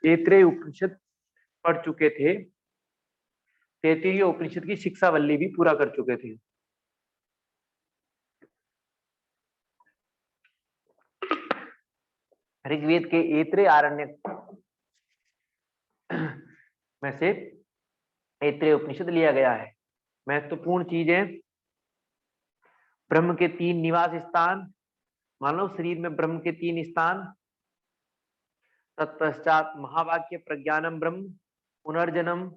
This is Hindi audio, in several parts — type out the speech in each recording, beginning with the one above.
तैत्तिरीय उपनिषद पढ़ चुके थे, तैत्तिरीय उपनिषद की शिक्षावल्ली भी पूरा कर चुके थे। ऋग्वेद के ऐत्रेय आरण्यक में से ऐत्रेय उपनिषद लिया गया है। महत्वपूर्ण चीजें, ब्रह्म के 3 निवास स्थान, मानव शरीर में ब्रह्म के 3 स्थान, तत्पश्चात महावाक्य प्रज्ञानम ब्रह्म, पुनर्जन्म,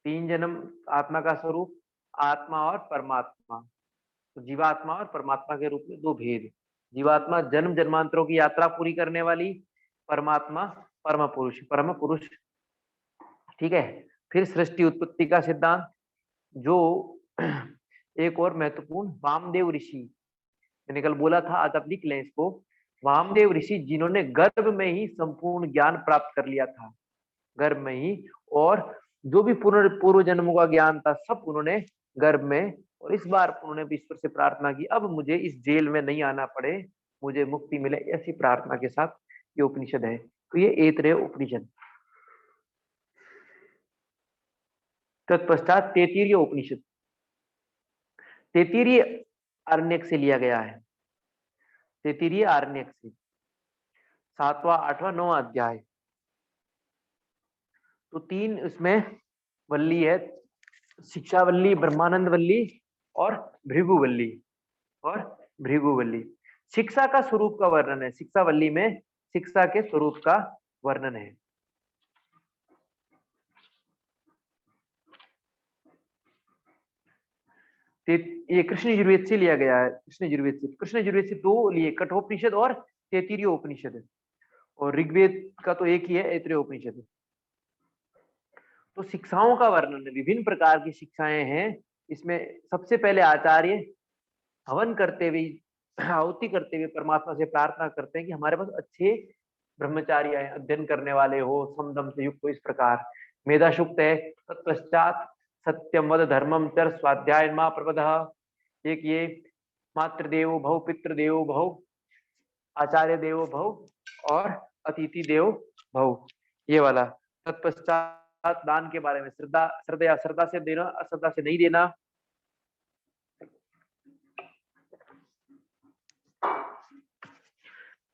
3 जन्म, आत्मा का स्वरूप, आत्मा और परमात्मा। तो जीवात्मा और परमात्मा के रूप में 2 भेद। जीवात्मा जन्म जन्मांतरों की यात्रा पूरी करने वाली, परमात्मा परम पुरुष। ठीक है। फिर सृष्टि उत्पत्ति का सिद्धांत, जो एक और महत्वपूर्ण, वामदेव ऋषि, मैंने कल बोला था, आज आप लिख लें इसको, वामदेव ऋषि जिन्होंने गर्भ में ही संपूर्ण ज्ञान प्राप्त कर लिया था, गर्भ में ही, और जो भी पूर्व जन्मों का ज्ञान था सब उन्होंने गर्भ में, और इस बार उन्होंने ईश्वर से प्रार्थना की, अब मुझे इस जेल में नहीं आना पड़े, मुझे मुक्ति मिले, ऐसी प्रार्थना के साथ ये उपनिषद है। तो ये ऐत्रेय उपनिषद। तत्पश्चात तैत्तिरीय उपनिषद, तैत्तिरीय आरण्यक से लिया गया है, तैत्तिरीय आरण्यक से 7वां 8वां 9वां अध्याय। तो 3 इसमें वल्ली है, शिक्षावल्ली, ब्रह्मानंद वल्ली और भृगुवल्ली, शिक्षा का स्वरूप का वर्णन है। शिक्षावल्ली में शिक्षा के स्वरूप का वर्णन है। ये कृष्ण यजुर्वेद से लिया गया है, कृष्ण यजुर्वेद से 2 लिए, कठोपनिषद और तैत्तिरीय उपनिषद, और ऋग्वेद का तो एक ही है, ऐत्रेय उपनिषद। तो शिक्षाओं का वर्णन, विभिन्न प्रकार की शिक्षाएं हैं इसमें। सबसे पहले आचार्य हवन करते हुए, आहुति करते हुए परमात्मा से प्रार्थना करते हैं कि हमारे पास अच्छे ब्रह्मचारी आए, अध्ययन करने वाले हो, समदम से युक्त हो, इस प्रकार मेधा शुक्त है। तत्पश्चात सत्यम वद धर्मम चर स्वाध्याय मा प्रबधः, एक ये मातृदेवो भव, पितृदेवो भव, आचार्य देवो भव और अतिथि देवो भव, ये वाला। तत्पश्चात दान के बारे में, श्रद्धा से देना, अश्रद्धा से नहीं देना।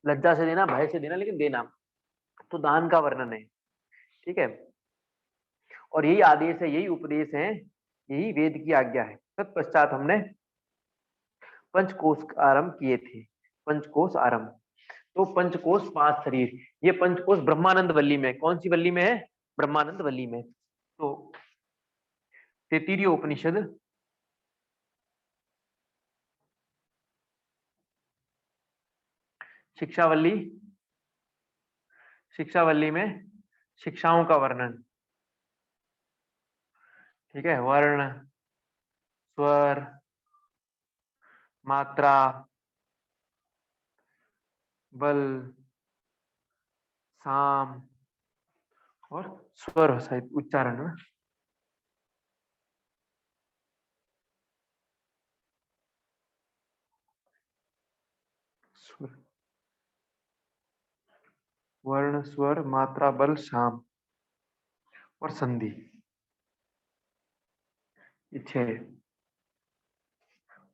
लज्जा से देना, भय से देना, लेकिन देना। तो दान का वर्णन है। ठीक है। और यही आदेश है, यही उपदेश है, यही वेद की आज्ञा है। तत्पश्चात हमने पंचकोश आरंभ किए थे, पंचकोश आरंभ। तो पंचकोश 5 शरीर, ये पंचकोश ब्रह्मानंद वल्ली में, कौन सी वल्ली में है? ब्रह्मानंद वल्ली में। तो तैत्तिरीय उपनिषद शिक्षावल्ली, शिक्षावल्ली में शिक्षाओं का वर्णन। ठीक है। वर्ण, स्वर, मात्रा, बल, साम और स्वर सहित उच्चारण में। वर्ण, स्वर, मात्रा, बल, साम और संधि, ये 6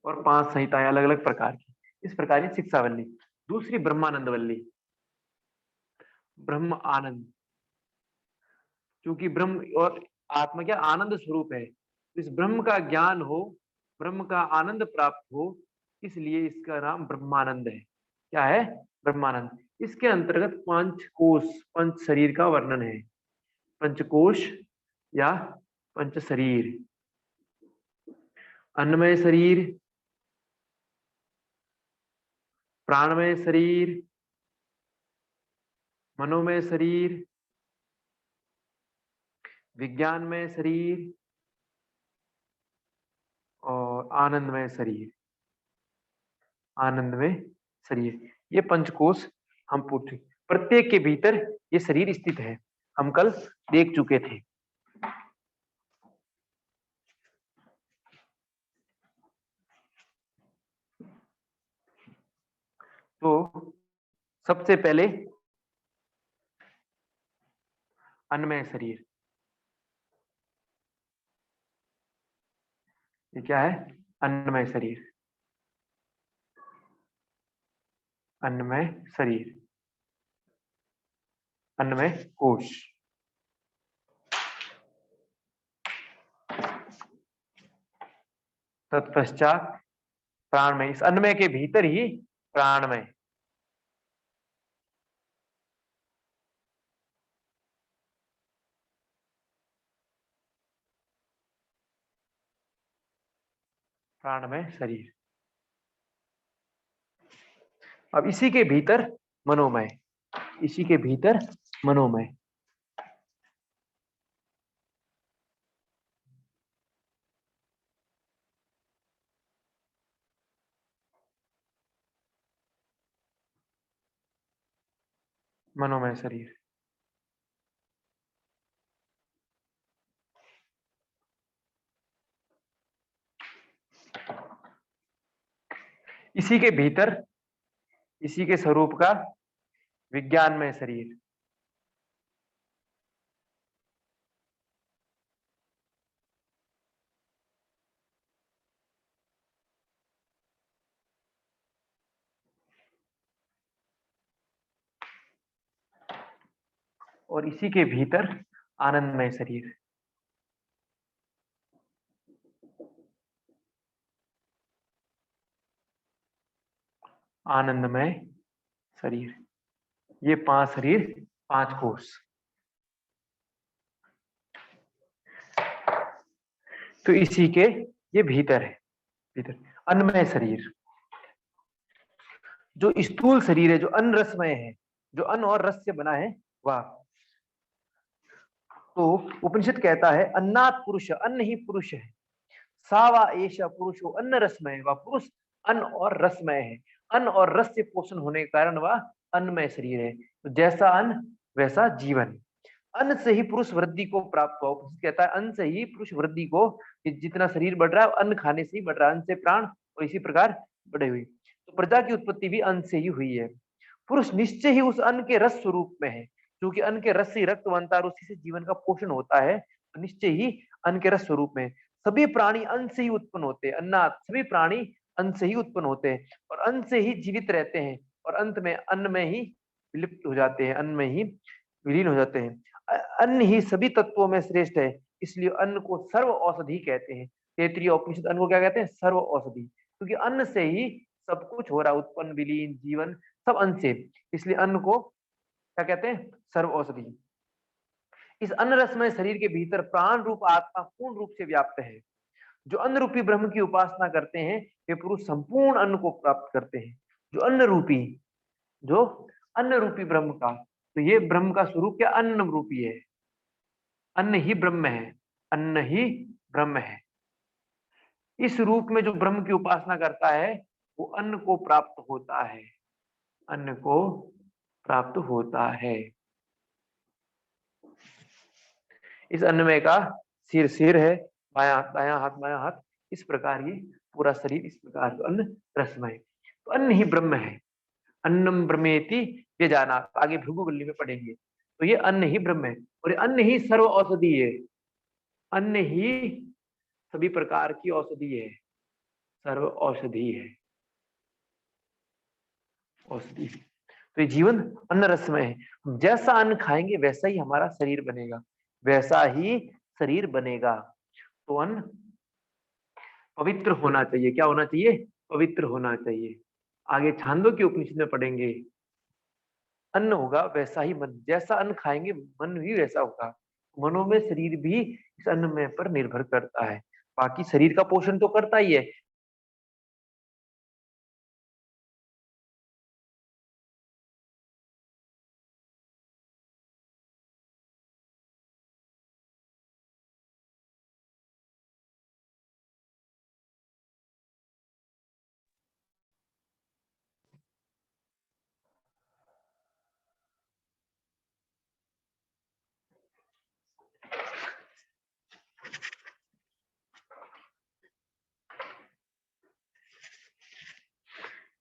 और 5 संहिताएं अलग अलग प्रकार की। इस प्रकार की शिक्षावल्ली। दूसरी ब्रह्मानंद वल्ली, ब्रह्म आनंद, क्योंकि ब्रह्म और आत्मा क्या आनंद स्वरूप है, इस ब्रह्म का ज्ञान हो, ब्रह्म का आनंद प्राप्त हो, इसलिए इसका नाम ब्रह्मानंद है। क्या है? ब्रह्मानंद। इसके अंतर्गत पंचकोश, पंच शरीर का वर्णन है। पंचकोश या पंच शरीर, अन्नमय शरीर, प्राणमय शरीर, मनोमय शरीर, विज्ञानमय शरीर और आनंदमय शरीर, आनंदमय शरीर। ये पंचकोश हम पूछे, प्रत्येक के भीतर ये शरीर स्थित है, हम कल देख चुके थे। तो सबसे पहले अन्नमय शरीर। ये क्या है? अन्नमय शरीर। अन्नमय शरीर, अन्नमय कोश। तत्पश्चात प्राणमय, इस अन्नमय के भीतर ही प्राणमय। प्राणमय शरीर। अब इसी के भीतर मनोमय, इसी के भीतर मनोमय। मनोमय शरीर। इसी के भीतर, इसी के स्वरूप का विज्ञानमय शरीर। और इसी के भीतर आनंदमय शरीर। आनंदमय शरीर। ये 5 शरीर, 5 कोष। तो इसी के ये भीतर है, भीतर अन्नमय शरीर। जो स्थूल शरीर है, जो अन्न रसमय है, जो अन्न और रस से बना है वह। तो उपनिषद कहता है अन्नात् पुरुष, अन्न ही पुरुष है। सावा एषा पुरुषो अन्न रसमय, वह पुरुष अन्न और रसमय है। अन्न और रस से पोषण होने के कारण वह अन्नमय शरीर है। तो जैसा अन्न वैसा जीवन। अन्न से ही पुरुष वृद्धि को प्राप्त हुआ। उपनिषद कहता है अन्न से ही पुरुष वृद्धि को, जितना शरीर बढ़ रहा है अन्न खाने से ही बढ़ रहा है, अन्न से प्राण और इसी प्रकार बढ़े हुई। तो प्रजा की उत्पत्ति भी अन्न से ही हुई है। पुरुष निश्चय ही उस अन्न के रस स्वरूप में है, क्योंकि अन्न के रस से रक्त बनता है और उसी से जीवन का पोषण होता है। तो निश्चय ही अन्न के रस स्वरूप में सभी प्राणी अन्न से ही उत्पन्न होते हैं। अन्नात्, सभी प्राणी अन्न से ही उत्पन्न होते हैं और अन्न से ही जीवित रहते हैं और अंत में अन्न में ही विलुप्त हो जाते हैं, अन्न में ही विलीन हो जाते हैं। अन्न ही सभी तत्वों में श्रेष्ठ है, इसलिए अन्न को सर्व औषधि कहते हैं। तैत्तिरीय उपनिषद अन्न को क्या कहते हैं? सर्व औषधि, क्योंकि अन्न से ही सब कुछ हो रहा है, उत्पन्न विलीन जीवन सब अन्न से, इसलिए अन्न को क्या कहते हैं? सर्व औषधि। इस अन्न रसमय शरीर के भीतर प्राण रूप आत्मा पूर्ण रूप से व्याप्त है। जो अन्न रूपी ब्रह्म की उपासना करते हैं वे पुरुष संपूर्ण अन्न को प्राप्त करते हैं। जो अन्न रूपी, जो अन्न रूपी ब्रह्म का, तो ये ब्रह्म का स्वरूप क्या? अन्न रूपी है। अन्न ही ब्रह्म है, अन्न ही ब्रह्म है। इस रूप में जो ब्रह्म की उपासना करता है वो अन्न को प्राप्त होता है, अन्न को प्राप्त होता है। इस अन्नमय का सिर सिर है, बायां हाथ दायां हाथ बायां हाथ, इस प्रकार ये पूरा शरीर इस प्रकार तो अन्न रसमय। तो अन्न ही ब्रह्म है। अन्नम ब्रह्मेति ये जाना, आगे भृगुवल्ली में पढ़ेंगे। तो ये अन्न ही ब्रह्म है और ये अन्न ही सर्व औषधि है। अन्न ही सभी प्रकार की औषधि है, सर्व औषधि है, औषधि। तो ये जीवन अन्न रसमय है। हम जैसा अन्न खाएंगे वैसा ही हमारा शरीर बनेगा, वैसा ही शरीर बनेगा। तो अन्न पवित्र होना चाहिए। क्या होना चाहिए? पवित्र होना चाहिए। आगे छांदोग्य उपनिषद में पढ़ेंगे अन्न होगा वैसा ही मन, जैसा अन्न खाएंगे मन भी वैसा होगा। मनो में शरीर भी इस अन्न में पर निर्भर करता है। बाकी शरीर का पोषण तो करता ही है।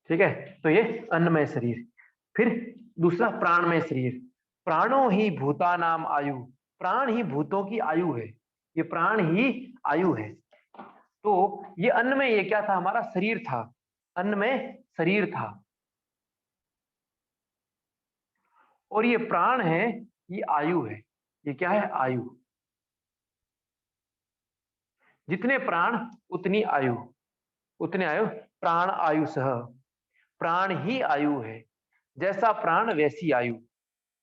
ठीक है, तो ये अन्नमय शरीर। फिर दूसरा प्राणमय शरीर। प्राणो ही भूतानाम आयु, प्राण ही भूतों की आयु है, ये प्राण ही आयु है। तो ये अन्न में ये क्या था, हमारा शरीर था, अन्न में शरीर था, और ये प्राण है, ये आयु है। ये क्या है, आयु। जितने प्राण उतनी आयु, उतने आयु, प्राण आयु सह, प्राण ही आयु है, जैसा प्राण वैसी आयु,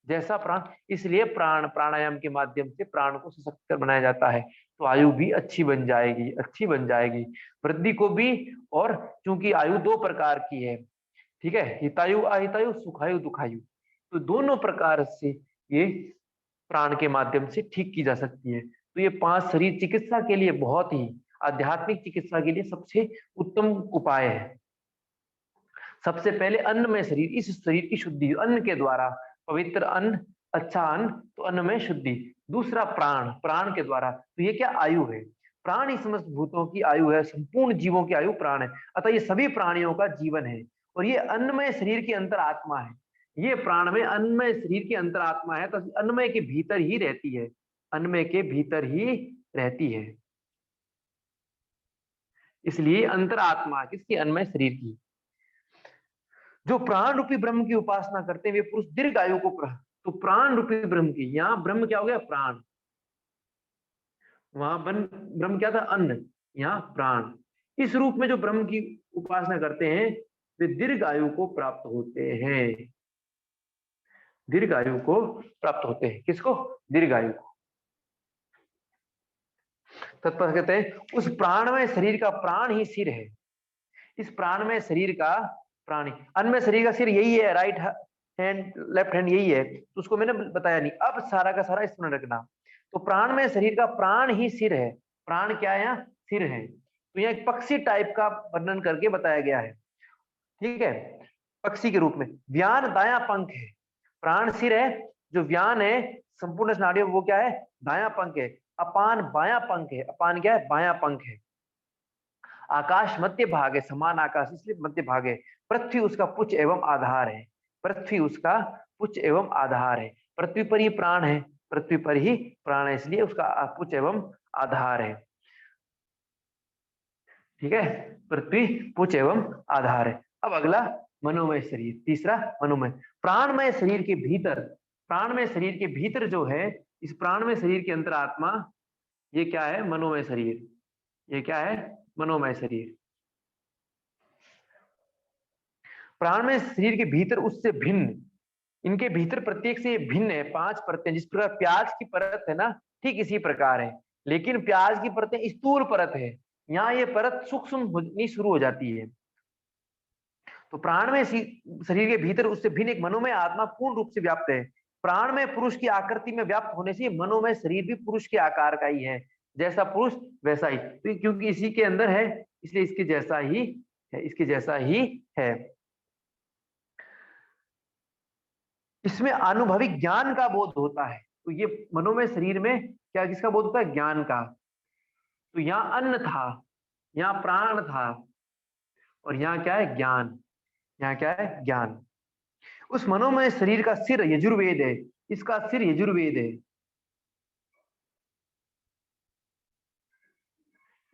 जैसा प्राण। इसलिए प्राणायाम के माध्यम से प्राण को सशक्त बनाया जाता है, तो आयु भी अच्छी बन जाएगी, अच्छी बन जाएगी, वृद्धि को भी। और चूंकि आयु दो प्रकार की है, ठीक है, हितायु अहितायु, सुखायु दुखायु, तो दोनों प्रकार से ये प्राण के माध्यम से ठीक की जा सकती है। तो ये 5 शरीर चिकित्सा के लिए बहुत ही, आध्यात्मिक चिकित्सा के लिए सबसे उत्तम उपाय है। सबसे पहले अन्न में शरीर, इस शरीर की शुद्धि अन्न के द्वारा, पवित्र अन्न, अच्छा अन्न, तो अन्न में शुद्धि। दूसरा प्राण, प्राण के द्वारा, तो ये क्या, आयु है। प्राण ही समस्त भूतों की आयु है, संपूर्ण जीवों की आयु प्राण है, अतः ये सभी प्राणियों का जीवन है। और ये अन्नमय शरीर की अंतरात्मा है, ये प्राणमय अन्नमय शरीर की अंतरात्मा है, तो अन्नमय के भीतर ही रहती है, अन्नमय के भीतर ही रहती है। इसलिए अंतरात्मा किसकी, अन्नमय शरीर की। जो प्राण रूपी ब्रह्म की उपासना करते हैं वे पुरुष दीर्घ आयु को तो प्राण रूपी ब्रह्म की, यहाँ ब्रह्म क्या हो गया, प्राण, वहां ब्रह्म क्या था, अन्न, यहाँ प्राण। इस रूप में जो ब्रह्म की उपासना करते हैं वे दीर्घ आयु को प्राप्त होते हैं, दीर्घ आयु को प्राप्त होते हैं। किसको, दीर्घ आयु को। तत्पर कहते हैं उस प्राणमय शरीर का प्राण ही सिर है, इस प्राणमय शरीर का प्राणी, अन्य शरीर का सिर यही है, राइट हैंड लेफ्ट हैंड यही है, तो उसको मैंने बताया नहीं, अब सारा का सारा स्मरण रखना। तो प्राण में शरीर का प्राण ही सिर है, प्राण क्या है, यहाँ सिर है। तो यहाँ एक पक्षी टाइप का वर्णन करके बताया गया है, ठीक है, पक्षी के रूप में। व्यान दाया पंख है, प्राण सिर है, जो व्यान है संपूर्ण नाड़ियों, वो क्या है, दाया पंख है। अपान बाया पंख है, अपान क्या है, बाया पंख है। आकाश मध्य भाग है, समान आकाश इसलिए मध्य भाग है। पृथ्वी उसका पुच्छ एवं आधार है, पृथ्वी उसका पुच्छ एवं आधार है। पृथ्वी पर ही प्राण है, पृथ्वी पर ही प्राण है, इसलिए उसका पुच्छ एवं आधार है, ठीक है, पृथ्वी पुच्छ एवं आधार है। अब अगला मनोमय शरीर, तीसरा मनोमय। प्राणमय शरीर के भीतर, प्राणमय शरीर के भीतर जो है, इस प्राणमय शरीर के अंतरात्मा, ये क्या है, मनोमय शरीर, ये क्या है, मनोमय शरीर। प्राणमय शरीर के भीतर उससे भिन्न, इनके भीतर प्रत्येक से भिन्न है, 5 परतें। जिस प्रकार प्याज की परत है ना, ठीक इसी प्रकार है, लेकिन प्याज की परतें स्थूल परत है, यहाँ ये परत सूक्ष्म होनी शुरू हो जाती है। तो प्राणमय शरीर के भीतर उससे भिन्न एक मनोमय आत्मा पूर्ण रूप से व्याप्त है। प्राणमय पुरुष की आकृति में व्याप्त होने से मनोमय शरीर भी पुरुष के आकार का ही है, जैसा पुरुष वैसा ही, तो क्योंकि इसी के अंदर है इसलिए इसके जैसा ही है, इसके जैसा ही है। इसमें अनुभविक ज्ञान का बोध होता है, तो ये मनोमय शरीर में क्या, किसका बोध होता है, ज्ञान का। तो यहाँ अन्न था, यहाँ प्राण था, और यहाँ क्या है, ज्ञान, यहाँ क्या है, ज्ञान। उस मनोमय शरीर का सिर यजुर्वेद है, इसका सिर यजुर्वेद है,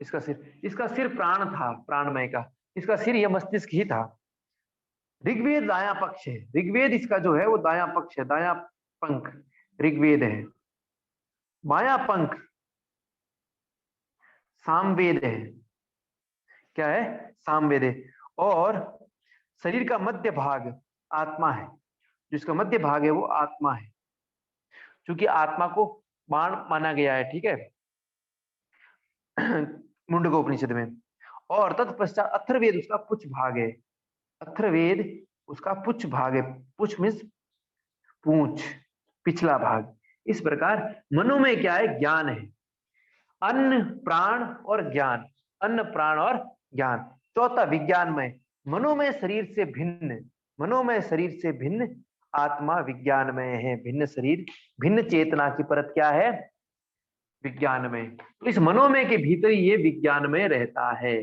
इसका सिर प्राण था, प्राणमय का, इसका सिर यह मस्तिष्क ही था। ऋग्वेद दाया पक्ष है, ऋग्वेद इसका जो है वो दाया पक्ष है, दाया पंख ऋग्वेद है। बाया पंख सामवेद है, क्या है, सामवेद है। और शरीर का मध्य भाग आत्मा है, जिसका मध्य भाग है वो आत्मा है, क्योंकि आत्मा को बाण माना गया है, ठीक है, मुंडको उपनिषद में। और तत्पश्चात अथर्ववेद उसका पुच्छ भाग है, अथर्ववेद उसका पुच्छ भाग है, पुच्छ मीन्स पूंछ, पिछला भाग। इस प्रकार मनोमय क्या है, ज्ञान है, अन्न प्राण और ज्ञान, अन्न प्राण और ज्ञान। चौथा विज्ञानमय, मनोमय शरीर से भिन्न, मनोमय शरीर से भिन्न आत्मा विज्ञानमय है, भिन्न शरीर भिन्न चेतना की परत क्या है, विज्ञानमय। तो इस मनोमय के भीतर ये विज्ञानमय रहता है,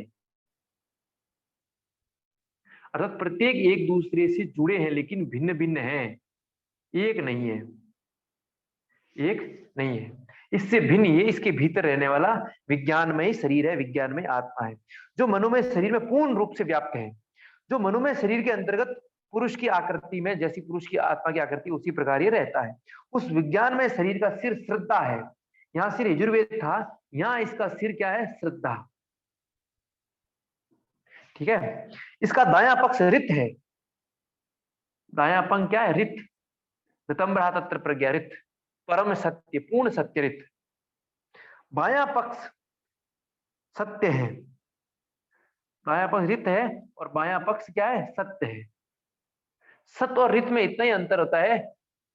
अर्थात प्रत्येक एक दूसरे से जुड़े हैं लेकिन भिन्न भिन्न हैं, एक नहीं है। एक नहीं है, इससे भिन्न ये इसके भीतर रहने वाला विज्ञानमय शरीर है, विज्ञानमय आत्मा है, जो मनोमय शरीर में पूर्ण रूप से व्याप्त है। जो मनोमय शरीर के अंतर्गत पुरुष की आकृति में, जैसी पुरुष की आत्मा की आकृति उसी प्रकार ये रहता है। उस विज्ञानमय शरीर का सिर श्रद्धा है। यहाँ सिर यजुर्वेद था, यहाँ इसका सिर क्या है? श्रद्धा। ठीक है। इसका दायां पक्ष रित है। दायां पंख क्या है? रित। ऋतम तत्र प्रज्ञा, रित परम सत्य, पूर्ण सत्य रित। बायां पक्ष सत्य है। दायां पक्ष रित है और बायां पक्ष क्या है? सत्य है। सत्य और रित में इतना ही अंतर होता है,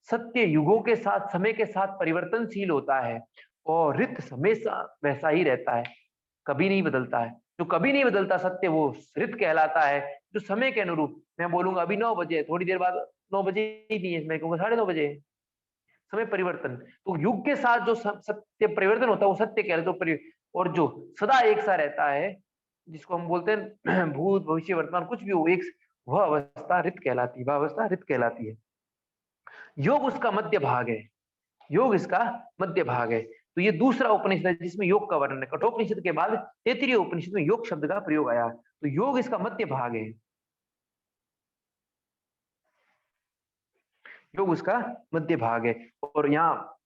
सत्य युगों के साथ, समय के साथ परिवर्तनशील होता है और रित हमेशा वैसा ही रहता है, कभी नहीं बदलता है। जो कभी नहीं बदलता सत्य वो रित कहलाता है। जो समय के अनुरूप, मैं बोलूंगा अभी 9 बजे, थोड़ी देर बाद 9 बजे ही नहीं है, मैं कहूंगा 9:30 बजे, समय परिवर्तन। तो युग के साथ जो सत्य परिवर्तन होता है वो सत्य कहलाता है। और जो सदा एक सा रहता है, जिसको हम बोलते हैं भूत भविष्य वर्तमान कुछ भी हो, एक वह अवस्था रित कहलाती है, वह अवस्था रित कहलाती है। योग उसका मध्य भाग है, योग इसका मध्य भाग है। तो ये दूसरा उपनिषद है जिसमें योग का वर्णन है। कठोपनिषद के बाद तैत्तिरीय उपनिषद में योग शब्द का प्रयोग आया, तो योग इसका मध्य भाग है, योग उसका मध्य भाग है। और यहाँ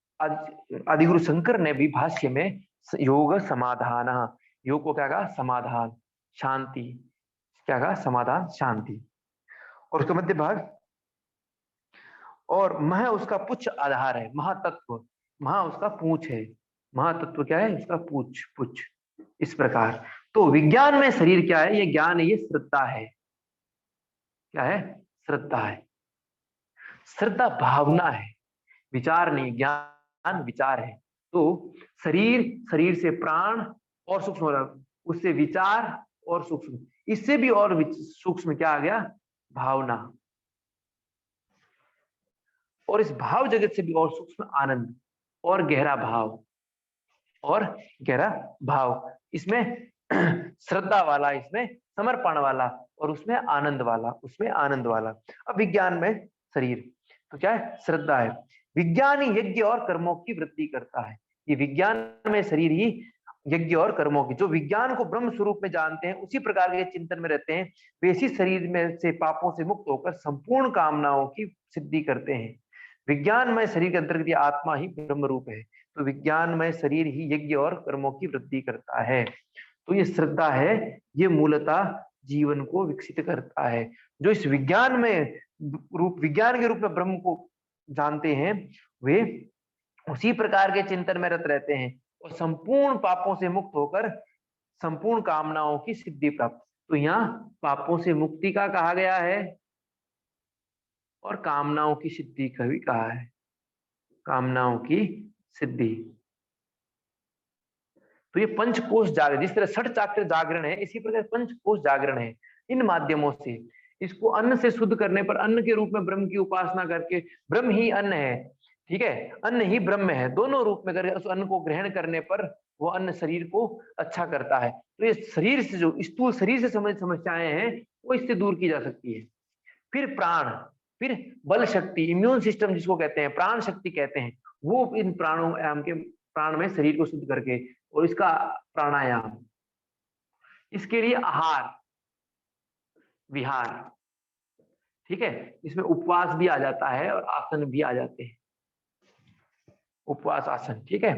आदिगुरु शंकर ने भी भाष्य में योग समाधान, योग को क्या कहा? समाधान, शांति। क्या कहा? समाधान, शांति। और उसका मध्य भाग, और मह उसका पुच्छ आधार है, महातत्व, महा उसका पूछ है, महातत्व क्या है? उसका पूछ, पुच्छ। इस प्रकार तो विज्ञान में शरीर क्या है? ये ज्ञान है, ये श्रद्धा है। क्या है? श्रद्धा है। श्रद्धा भावना है, विचार नहीं। ज्ञान विचार है। तो शरीर, शरीर से प्राण और सूक्ष्म, उससे विचार और सूक्ष्म, इससे भी और सूक्ष्म क्या आ गया? भावना। और इस भाव जगत से भी और सूक्ष्म आनंद और गहरा भाव, और गहरा भाव। इसमें श्रद्धा वाला, इसमें समर्पण वाला, और उसमें आनंद वाला, उसमें आनंद वाला। अब विज्ञान में शरीर तो क्या है? श्रद्धा है। विज्ञान ही यज्ञ और कर्मों की वृद्धि करता है। ये विज्ञान में शरीर ही यज्ञ और कर्मों की, जो विज्ञान को ब्रह्म स्वरूप में जानते हैं, उसी प्रकार के चिंतन में रहते हैं, वे इसी शरीर में से पापों से मुक्त होकर संपूर्ण कामनाओं की सिद्धि करते हैं। विज्ञानमय शरीर के अंतर्गत ये आत्मा ही ब्रह्म रूप है। तो विज्ञानमय शरीर ही यज्ञ और कर्मों की वृद्धि करता है। तो ये श्रद्धा है, ये मूलतः जीवन को विकसित करता है। जो इस विज्ञान में रूप, विज्ञान के रूप में ब्रह्म को जानते हैं, वे उसी प्रकार के चिंतन में रत रहते हैं और संपूर्ण पापों से मुक्त होकर संपूर्ण कामनाओं की सिद्धि प्राप्त। तो यहाँ पापों से मुक्ति का कहा गया है और कामनाओं की सिद्धि का भी कहा है, कामनाओं की सिद्धि। तो ये पंचकोश जागरण, जिस तरह षट चाक्र जागरण है, इसी प्रकार पंचकोश जागरण है। इन माध्यमों से इसको अन्न से शुद्ध करने पर, अन्न के रूप में ब्रह्म की उपासना करके, ब्रह्म ही अन्न है, ठीक है, अन्न ही ब्रह्म है, दोनों रूप में करके उस अन्न को ग्रहण करने पर वो अन्न शरीर को अच्छा करता है। तो ये शरीर से, जो स्थूल शरीर से संबंधित समस्याएं हैं, वो इससे दूर की जा सकती है। फिर प्राण, फिर बल शक्ति, इम्यून सिस्टम जिसको कहते हैं, प्राण शक्ति कहते हैं, वो इन प्राणों के प्राण में शरीर को शुद्ध करके, और इसका प्राणायाम, इसके लिए आहार विहार, ठीक है, इसमें उपवास भी आ जाता है और आसन भी आ जाते हैं, उपवास आसन, ठीक है।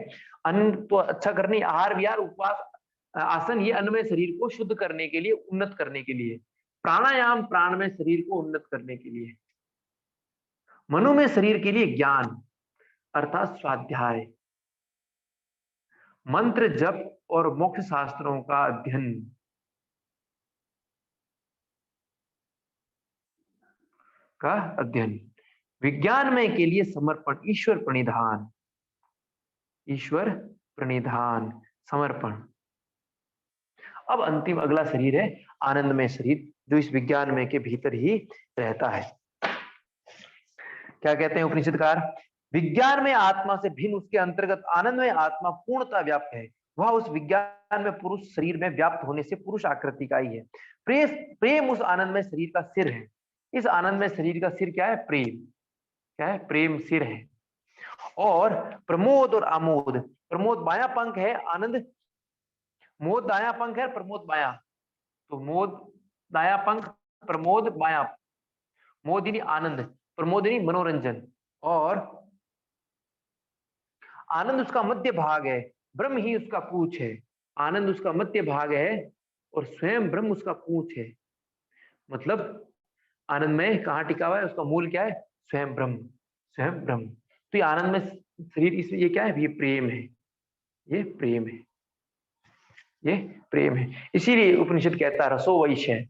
अन्न तो अच्छा करने, आहार विहार उपवास आसन, ये अन्न में शरीर को शुद्ध करने के लिए, उन्नत करने के लिए। प्राणायाम प्राण में शरीर को उन्नत करने के लिए। मनो में शरीर के लिए ज्ञान अर्थात स्वाध्याय, मंत्र जप और मोक्ष शास्त्रों का अध्ययन, का अध्ययन। विज्ञान में के लिए समर्पण, ईश्वर प्रणिधान, ईश्वर प्रणिधान, समर्पण। अब अंतिम अगला शरीर है आनंदमय शरीर, जो इस विज्ञान में के भीतर ही रहता है। क्या कहते हैं उपनिषदकार? विज्ञान में आत्मा से भिन्न उसके अंतर्गत आनंदमय आत्मा पूर्णतः व्याप्त है। वह उस विज्ञान में पुरुष शरीर में व्याप्त होने से पुरुष आकृति का ही है। प्रेम उस आनंदमय शरीर का सिर है। इस आनंदमय शरीर का सिर क्या है? प्रेम। क्या है? प्रेम सिर है। और प्रमोद और आमोद, प्रमोद बायां पंख है, आनंद मोद दाया पंख है, प्रमोद बायां, तो मोद दाया पंख, प्रमोद बायां, मोदिनी आनंद, प्रमोदिनी मनोरंजन, और आनंद उसका मध्य भाग है, ब्रह्म ही उसका पूंछ है। आनंद उसका मध्य भाग है और स्वयं ब्रह्म उसका पूंछ है। मतलब आनंद में कहाँ टिका हुआ है, उसका मूल क्या है, स्वयं ब्रह्म, स्वयं ब्रह्म। तो ये आनंद में शरीर, इसमें ये क्या है, ये प्रेम है, ये प्रेम है, ये प्रेम है। इसीलिए उपनिषद कहता है रसो वैश्य है,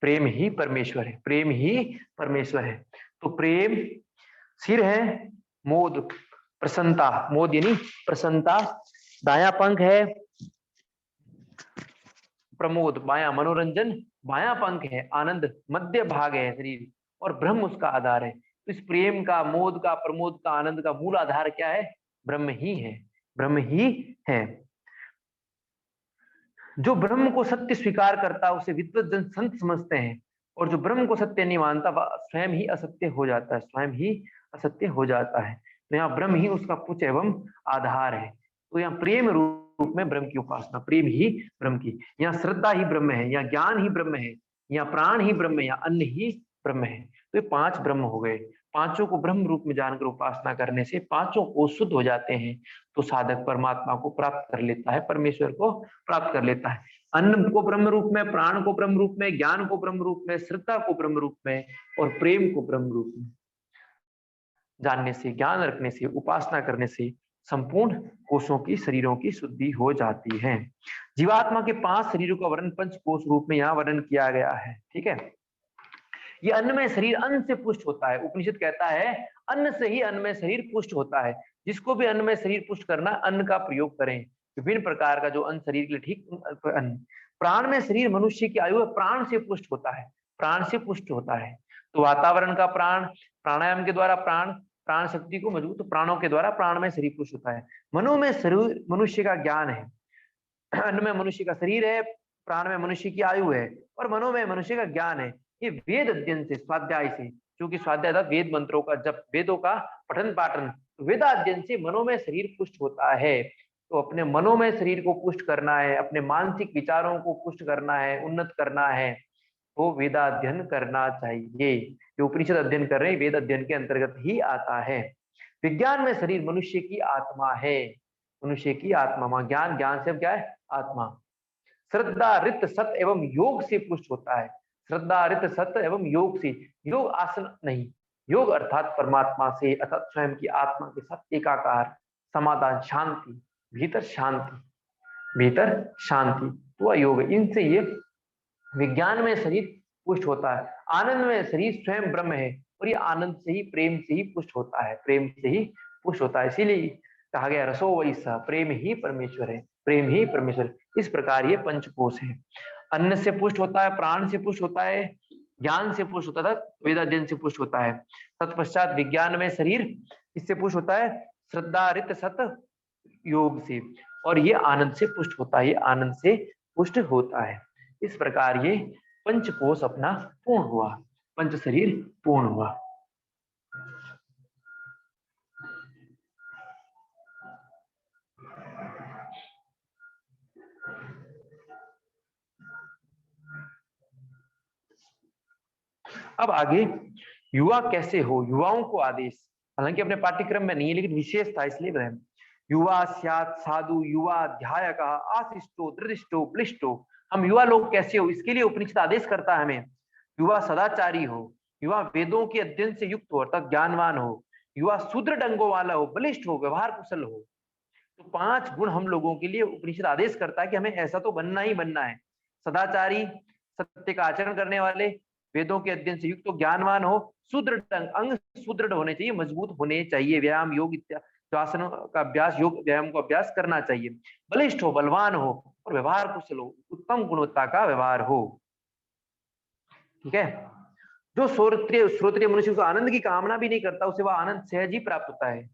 प्रेम ही परमेश्वर है, प्रेम ही परमेश्वर है। तो प्रेम सिर है, मोद प्रसन्नता, मोद यानी प्रसन्नता, दाया पंख है प्रमोद, बाया मनोरंजन, बाया पंख है आनंद, मध्य भाग है शरीर, और ब्रह्म उसका आधार है। तो इस प्रेम का, मोद का, प्रमोद का, आनंद का मूल आधार क्या है, ब्रह्म ही है, ब्रह्म ही है। जो ब्रह्म को सत्य स्वीकार करता है उसे विद्वत जन संत समझते हैं, और जो ब्रह्म को सत्य नहीं मानता वह स्वयं ही असत्य हो जाता है, स्वयं ही असत्य हो जाता है। तो यहाँ ब्रह्म ही उसका पुच्छ एवं आधार है। तो यहाँ प्रेम रूप में ब्रह्म की उपासना, प्रेम ही ब्रह्म की, यहाँ श्रद्धा ही ब्रह्म है, यहाँ ज्ञान ही ब्रह्म है, यहाँ प्राण ही ब्रह्म है, यहाँ अन्न ही ब्रह्म है। तो ये 5 ब्रह्म हो गए। पांचों को ब्रह्म रूप में जानकर उपासना करने से पांचों को शुद्ध हो जाते हैं, तो साधक परमात्मा को प्राप्त कर लेता है, परमेश्वर को प्राप्त कर लेता है। अन्न को ब्रह्म रूप में, प्राण को ब्रह्म रूप में, ज्ञान को ब्रह्म रूप में, श्रद्धा को ब्रह्म रूप में, और प्रेम को ब्रह्म रूप में जानने से, ज्ञान रखने से, उपासना करने से संपूर्ण कोषों की, शरीरों की शुद्धि हो जाती है। जीवात्मा के 5 शरीरों का वर्णन पंच कोष रूप में यहाँ वर्णन किया गया है। ठीक है, ये अन्नमय शरीर अन्न से पुष्ट होता है। उपनिषद कहता है अन्न से ही अन्नमय शरीर पुष्ट होता है। जिसको भी अन्नमय शरीर पुष्ट करना, अन्न का प्रयोग करें, विभिन्न प्रकार का जो अन्न शरीर के लिए ठीक अन्न। प्राण में शरीर मनुष्य की आयु प्राण से पुष्ट होता है, प्राण से पुष्ट होता है। तो वातावरण का प्राण, प्राणायाम के द्वारा प्राण, प्राण शक्ति को मजबूत, तो प्राणों के द्वारा प्राण में शरीर पुष्ट होता है। मनो में शरीर मनुष्य का ज्ञान है, अन्न में मनुष्य का शरीर है, प्राण में मनुष्य की आयु है, और मनो में मनुष्य का ज्ञान है। ये वेद अध्ययन से, स्वाध्याय से, क्योंकि स्वाध्याय था वेद मंत्रों का जप, वेदों का पठन पाठन, वेदाध्ययन से मनो में शरीर पुष्ट होता है। तो अपने मनो में शरीर को पुष्ट करना है, अपने मानसिक विचारों को पुष्ट करना है, उन्नत करना है, तो वेदाध्ययन करना चाहिए। जो उपनिषद अध्ययन कर रहे हैं वेद अध्ययन के अंतर्गत ही आता है। विज्ञान में शरीर मनुष्य की आत्मा है, मनुष्य की आत्मा, ज्ञान, ज्ञान से क्या है, आत्मा। श्रद्धा रित सत एवं योग से पुष्ट होता है, श्रद्धा रित सत एवं योग से, योग आसन नहीं, योग अर्थात परमात्मा से, अर्थात स्वयं की आत्मा के साथ एकाकार, समाधान, शांति, भीतर शांति, भीतर शांति, तो योग, इनसे ये विज्ञान में शरीर पुष्ट होता है। आनंद में शरीर स्वयं ब्रह्म है, और ये आनंद से ही, प्रेम से ही पुष्ट होता है, प्रेम से ही पुष्ट होता है। इसीलिए कहा गया रसो वही स, प्रेम ही परमेश्वर है, प्रेम ही परमेश्वर। इस प्रकार ये पंचकोश है। अन्न से पुष्ट होता है, प्राण से पुष्ट होता है, ज्ञान से पुष्ट होता है, वेदाध्ययन से पुष्ट होता है। तत्पश्चात विज्ञान में शरीर इससे पुष्ट होता है, श्रद्धा रित सत योग से, और ये आनंद से पुष्ट होता है, ये आनंद से पुष्ट होता है। इस प्रकार ये पंचकोश अपना पूर्ण हुआ, पंच शरीर पूर्ण हुआ। अब आगे युवा कैसे हो, युवाओं को आदेश, हालांकि अपने पाठ्यक्रम में नहीं है लेकिन विशेष था इसलिए वह युवा स्यात् साधु युवा ध्यायका आशिष्टो दृष्टो प्लिष्टो। हम युवा लोग कैसे हो, इसके लिए उपनिषद आदेश करता है हमें। युवा सदाचारी हो, युवा वेदों के अध्ययन से युक्त हो अर्थात ज्ञानवान हो, युवा सुदृढ़ अंगों वाला हो, बलिष्ठ हो, व्यवहार कुशल हो। तो 5 गुण हम लोगों के लिए उपनिषद आदेश करता है कि हमें ऐसा तो बनना ही बनना है। सदाचारी, सत्य का आचरण करने वाले, वेदों के अध्ययन से युक्त, तो ज्ञानवान हो, सुदृढ़ अंग सुदृढ़ होने चाहिए, मजबूत होने चाहिए, व्यायाम योग इत्यादि आसनों का अभ्यास, योग व्यायाम को अभ्यास करना चाहिए, बलिष्ठ हो, बलवान हो, और व्यवहार कुशल हो, उत्तम गुणवत्ता का व्यवहार हो। ठीक है, जो श्रोत्रिय मनुष्य को आनंद की कामना भी नहीं करता, उसे वह आनंद सहज ही प्राप्त होता है।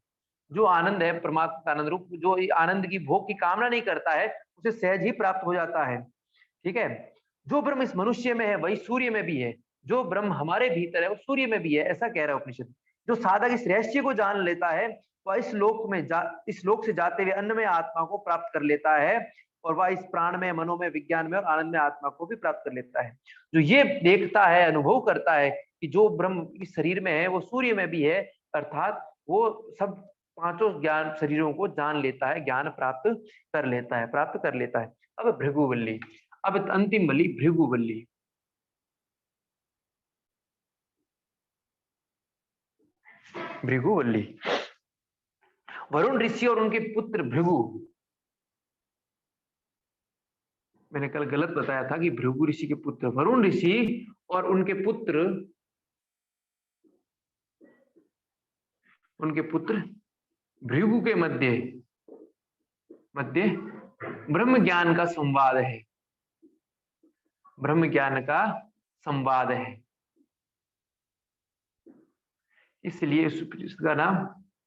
जो आनंद है परमात्मा का आनंद रूप, जो आनंद की भोग की कामना नहीं करता है उसे सहज ही प्राप्त हो जाता है। ठीक है, जो ब्रह्म इस मनुष्य में है वही सूर्य में भी है, जो ब्रह्म हमारे भीतर है वो सूर्य में भी है, ऐसा कह रहा है उपनिषद। जो साधक इस रहस्य को जान लेता है वह इस लोक से जाते हुए अन्न में आत्मा को प्राप्त कर लेता है, और वह इस प्राण में, मनो में, विज्ञान में और आनंद में आत्मा को भी प्राप्त कर लेता है। जो ये देखता है, अनुभव करता है कि जो ब्रह्म इस शरीर में है वो सूर्य में भी है, अर्थात वो सब पांचों ज्ञान शरीरों को जान लेता है, ज्ञान प्राप्त कर लेता है। अब भृगुवल्ली, अब अंतिम वल्ली भृगुवल्ली। भृगुवल्ली, वरुण ऋषि और उनके पुत्र भृगु, मैंने कल गलत बताया था कि भृगु ऋषि के पुत्र, वरुण ऋषि और उनके पुत्र भृगु के मध्य मध्य ब्रह्म ज्ञान का संवाद है, ब्रह्म ज्ञान का संवाद है, इसलिए इसका नाम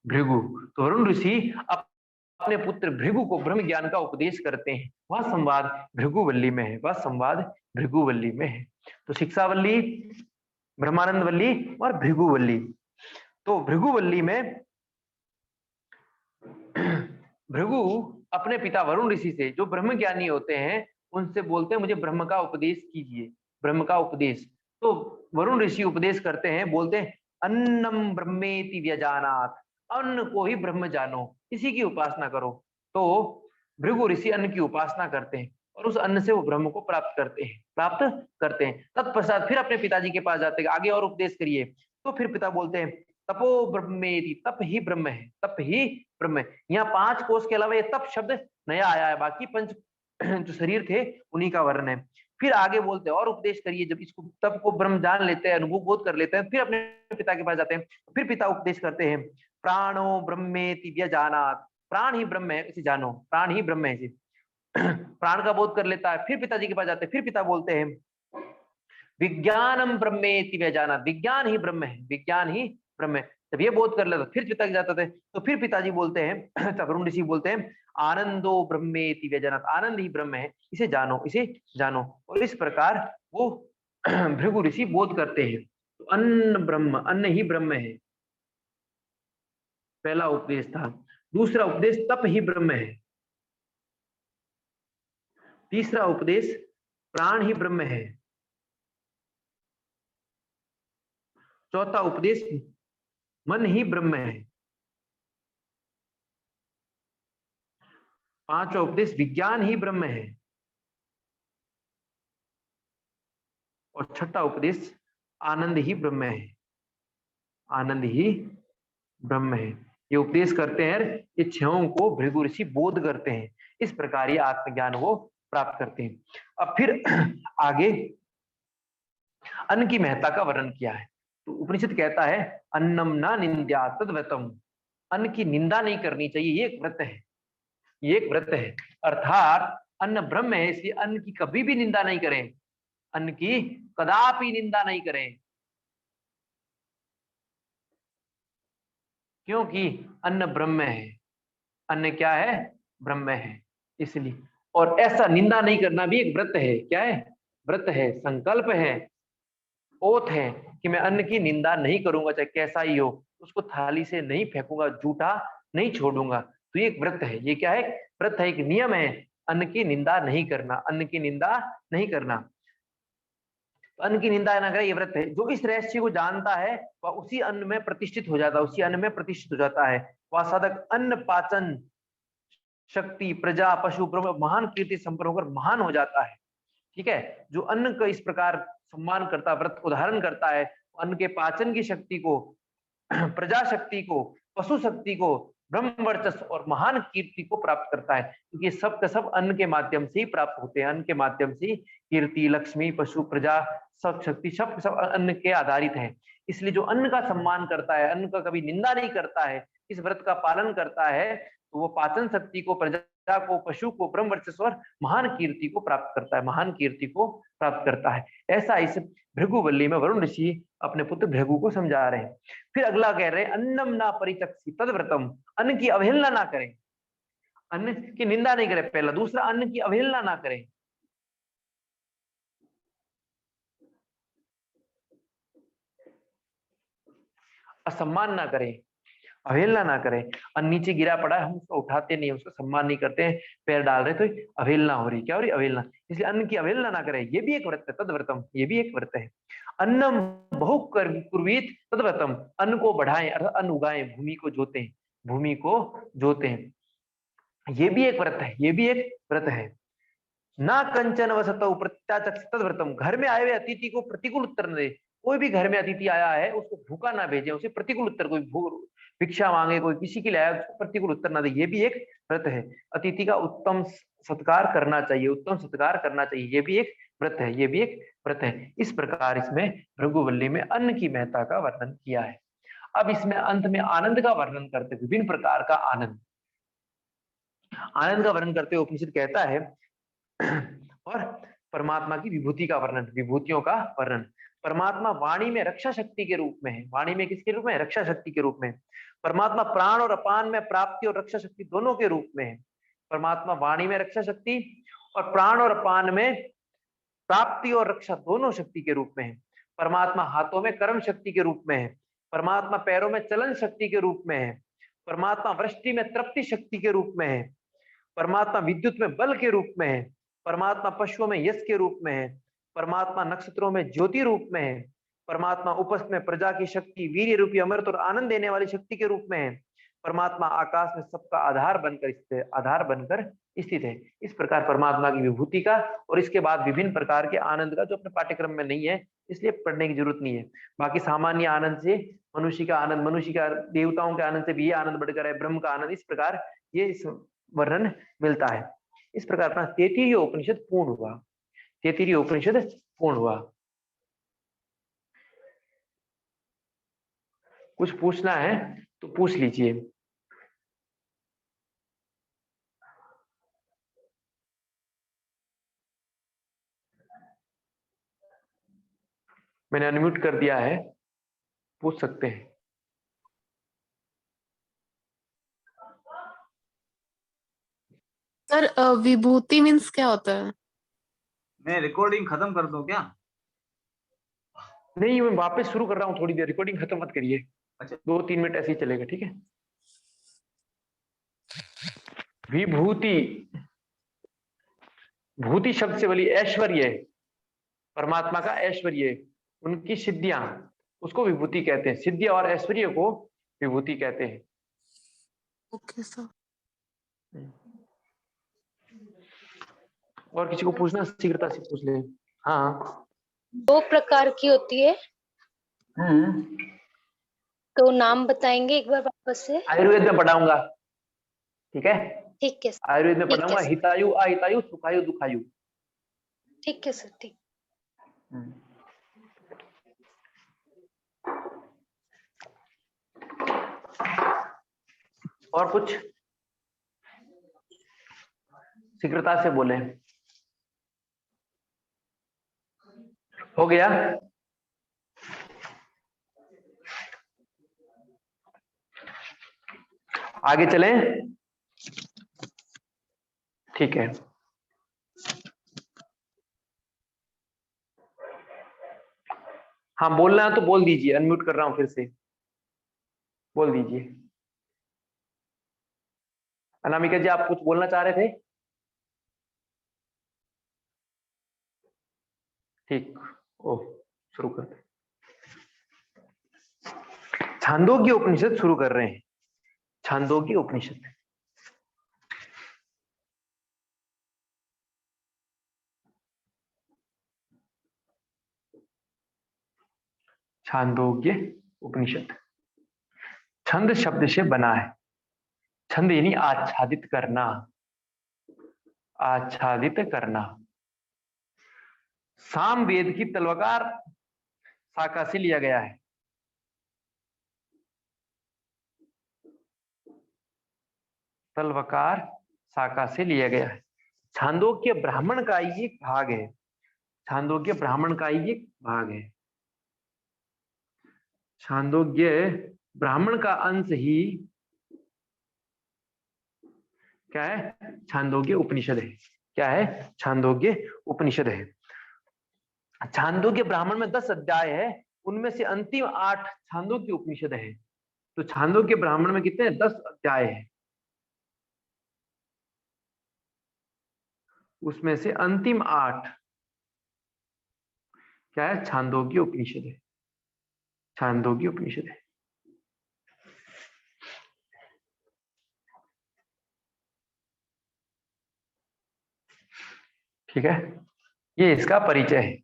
भृगु। तो वरुण ऋषि अपने पुत्र भृगु को ब्रह्म ज्ञान का उपदेश करते हैं। वह संवाद भृगुवल्ली में है, वह संवाद भृगुवल्ली में है। तो शिक्षावल्ली, ब्रह्मानंद वल्ली और भृगुवल्ली। तो भृगुवल्ली में भृगु अपने पिता वरुण ऋषि से, जो ब्रह्म ज्ञानी होते हैं, उनसे बोलते हैं मुझे ब्रह्म का उपदेश कीजिए, ब्रह्म का उपदेश। तो वरुण ऋषि उपदेश करते हैं, बोलते हैं अन्नम ब्रह्मेति व्यजानात, अन्न को ही ब्रह्म जानो, इसी की उपासना करो। तो भृगु ऋषि अन्न की उपासना करते हैं और उस अन्न से वो ब्रह्म को प्राप्त करते हैं। तत्पश्चात फिर अपने पिताजी के पास जाते हैं, आगे और उपदेश करिए। तो फिर पिता बोलते हैं तपो ब्रह्मेति, तप ही ब्रह्म है, तप ही ब्रह्म है। यहाँ 5 कोश के अलावा ये तप शब्द नया आया है, बाकी 5 जो शरीर थे उन्हीं का वर्ण है। फिर आगे बोलते हैं और उपदेश करिए। जब इसको तप को ब्रह्म जान लेते हैं, अनुभव बोध कर लेते हैं, फिर अपने पिता के पास जाते हैं। फिर पिता उपदेश करते हैं प्राणो ब्रह्मेति व्यजानात, प्राण ही ब्रह्म है इसे जानो, प्राण ही ब्रह्म है इसे प्राण का बोध कर लेता है। फिर पिताजी के पास जाते हैं, फिर पिता बोलते हैं विज्ञानम ब्रह्मेति व्यजानात, विज्ञान ही ब्रह्म है, विज्ञान ही ब्रह्म है। जब ये बोध कर लेता फिर पिता के जाते थे, तो फिर पिताजी बोलते हैं वरुण ऋषि बोलते हैं आनंदो ब्रह्मेति व्यजानात, आनंद ही ब्रह्म है, इसे जानो, इसे जानो। और इस प्रकार वो भृगु ऋषि बोध करते हैं। तो अन्न ब्रह्म, अन्न ही ब्रह्म है, पहला उपदेश था। दूसरा उपदेश तप ही ब्रह्म है। तीसरा उपदेश प्राण ही ब्रह्म है। चौथा उपदेश मन ही ब्रह्म है। पांचवा उपदेश विज्ञान ही ब्रह्म है। और छठा उपदेश आनंद ही ब्रह्म है, आनंद ही ब्रह्म है। ये उपदेश करते हैं, ये छहों को भृगु ऋषि बोध करते हैं। इस प्रकार ये आत्मज्ञान वो प्राप्त करते हैं। अब फिर आगे अन्न की महत्ता का वर्णन किया है। तो उपनिषद कहता है अन्नम न निंद्या तद्व्रतम, अन्न की निंदा नहीं करनी चाहिए, ये एक व्रत है, ये एक व्रत है। अर्थात अन्न ब्रह्म है, इसलिए अन्न की कभी भी निंदा नहीं करें, अन्न की कदापि निंदा नहीं करें, क्योंकि अन्न ब्रह्म है, अन्न क्या है, ब्रह्म है, इसलिए। और ऐसा निंदा नहीं करना भी एक व्रत है। क्या है, व्रत है, संकल्प है, ओथ है कि मैं अन्न की निंदा नहीं करूंगा, चाहे कैसा ही हो, उसको थाली से नहीं फेंकूंगा, झूठा नहीं छोड़ूंगा। तो ये एक व्रत है, ये क्या है, व्रत है, एक नियम है, अन्न की निंदा नहीं करना, अन्न की निंदा नहीं करना। तो अन्न की निंदा ना करे, ये व्रत है। जो इस रहस्य को जानता है वह उसी अन्न में प्रतिष्ठित हो जाता है, उसी अन्न में प्रतिष्ठित हो जाता है। वह साधक अन्न पाचन शक्ति प्रजा पशु ब्रह्म महान कीर्ति संपन्न होकर महान हो जाता है। ठीक है, जो अन्न का इस प्रकार सम्मान करता, व्रत उदाहरण करता है, अन्न के पाचन की शक्ति को, प्रजा शक्ति को, पशु शक्ति को, ब्रह्म वर्चस्व और महान कीर्ति को प्राप्त करता है। क्योंकि सब का सब अन्न के माध्यम से ही प्राप्त होते हैं, अन्न के माध्यम से कीर्ति, लक्ष्मी, पशु, प्रजा, सब शक्ति, सब अन्न के आधारित है। इसलिए जो अन्न का सम्मान करता है, अन्न का कभी निंदा नहीं करता है, इस व्रत का पालन करता है, तो वो पाचन शक्ति को, प्रजा को, पशु को, ब्रह्म वर्चस्व और महान कीर्ति को प्राप्त करता है, महान कीर्ति को प्राप्त करता है। ऐसा इस भृगुवल्ली में वरुण ऋषि अपने पुत्र भृगु को समझा रहे हैं। फिर अगला कह रहे हैं अन्नम ना परिचक्षि तद्व्रतम, अन्न की अवहेलना ना करें, अन्न की निंदा नहीं करें पहला। दूसरा, अन्न की अवहेलना ना करें, असम्मान ना करें। अवहेलना ना करें। और नीचे गिरा पड़ा है, हम उसको उठाते नहीं, उसका सम्मान नहीं करते हैं, पैर डाल रहे तो अवहेलना हो रही। क्या हो रही? अवहेलना। इसलिए अन्न की अवहेलना ना करें, ये भी एक व्रत है, तदव्रतम, ये भी एक व्रत है। अन्नम बहु कुर्वीत तदव्रतम, अन्न को बढ़ाएं अर्थात अन्न उगाएं, भूमि को जोतें, भूमि को जोतें, ये भी एक व्रत है, ये भी एक व्रत है। ना कंचन वसतौ प्रत्याचक्ष तद्व्रतम, घर में आए हुए अतिथि को प्रतिकूल उत्तर न दे। कोई भी घर में अतिथि आया है उसको भूखा ना भेजे, उसे प्रतिकूल उत्तर, कोई भिक्षा मांगे, कोई किसी के लिए आया उसको प्रतिकूल उत्तर ना दे, ये भी एक व्रत है। अतिथि का उत्तम सत्कार करना चाहिए, उत्तम सत्कार करना चाहिए, ये भी एक व्रत है, ये भी एक व्रत है। इस प्रकार इसमें भृगुवल्ली में अन्न की महत्ता का वर्णन किया है। अब इसमें अंत में आनंद का वर्णन करते, विभिन्न प्रकार का आनंद, आनंद का वर्णन करते हुए उपनिषद कहता है और परमात्मा की विभूति का वर्णन, विभूतियों का वर्णन। परमात्मा वाणी में रक्षा शक्ति के रूप में है। वाणी में किसके रूप में? रक्षा शक्ति के रूप में। परमात्मा प्राण और अपान में प्राप्ति और रक्षा शक्ति दोनों के रूप में है। परमात्मा वाणी में रक्षा शक्ति और प्राण और अपान में प्राप्ति और रक्षा दोनों शक्ति के रूप में है। परमात्मा हाथों में कर्म शक्ति के रूप में है। परमात्मा पैरों में चलन शक्ति के रूप में है। परमात्मा वृष्टि में तृप्ति शक्ति के रूप में है। परमात्मा विद्युत में बल के रूप में है। परमात्मा पशुओं में यश के रूप में है। परमात्मा नक्षत्रों में ज्योति रूप में है। परमात्मा उपस्थ में प्रजा की शक्ति, वीर्य रूपी अमृत और आनंद देने वाली शक्ति के रूप में है। परमात्मा आकाश में सबका आधार बनकर स्थित है। इस प्रकार परमात्मा की विभूति का और इसके बाद विभिन्न प्रकार के आनंद का, जो अपने पाठ्यक्रम में नहीं है इसलिए पढ़ने की जरूरत नहीं है। बाकी सामान्य आनंद से मनुष्य का आनंद, मनुष्य का देवताओं के आनंद से भी ये आनंद बढ़कर है, ब्रह्म का आनंद, इस प्रकार ये वर्णन मिलता है। इस प्रकार अपना 33 उपनिषद पूर्ण हुआ। 33 उपनिषद पूर्ण हुआ। कुछ पूछना है तो पूछ लीजिए। मैंने अनम्यूट कर दिया है, पूछ सकते हैं। सर विभूति मीन्स क्या होता है? मैं रिकॉर्डिंग खत्म कर दूं क्या? नहीं, मैं वापस शुरू कर रहा हूँ थोड़ी देर, रिकॉर्डिंग खत्म मत करिए। अच्छा, 2-3 मिनट ऐसे ही चलेगा, ठीक है। विभूति, भूति शब्द से बोली ऐश्वर्य, परमात्मा का ऐश्वर्य, उनकी सिद्धियां, उसको विभूति कहते हैं। सिद्धि और ऐश्वर्य को विभूति कहते हैं। Okay sir. और किसी को पूछना शीघ्रता से पूछ ले। हाँ, 2 प्रकार की होती है, तो नाम बताएंगे एक बार वापस से? आयुर्वेद में पढ़ाऊंगा, ठीक है। ठीक है सर। आयुर्वेद में ठीक है पढ़ाऊंगा, सर। हितायु, अहितायु, सुखायु, दुखायु। ठीक है सर, ठीक। और कुछ शीघ्रता से बोले। हो गया? आगे चलें? ठीक है। हाँ, बोलना है तो बोल दीजिए, अनम्यूट कर रहा हूं फिर से, बोल दीजिए। अनामिका जी, आप कुछ बोलना चाह रहे थे? ठीक, ओ शुरू करते। छांदोग्य उपनिषद शुरू कर रहे हैं। छांदोग्य उपनिषद। छांदोग्य उपनिषद छंद शब्द से बना है। छंद यानी आच्छादित करना, आच्छादित करना। साम वेद की तलवकार शाखा से लिया गया है। तलवकार शाखा से लिया गया है। छांदोग्य ब्राह्मण का ही एक भाग है। छांदोग्य ब्राह्मण का ही एक भाग है। छांदोग्य ब्राह्मण का अंश ही क्या है? छांदोग्य उपनिषद है। क्या है? छांदोग्य उपनिषद है। छांदोग्य ब्राह्मण में 10 अध्याय है, उनमें से अंतिम 8 छांदोग्य उपनिषद है। तो छांदोग्य ब्राह्मण में कितने 10 अध्याय है, उसमें से अंतिम 8 क्या है, छांदोग्य उपनिषद है, छांदोग्य उपनिषद है। ठीक है, ये इसका परिचय है।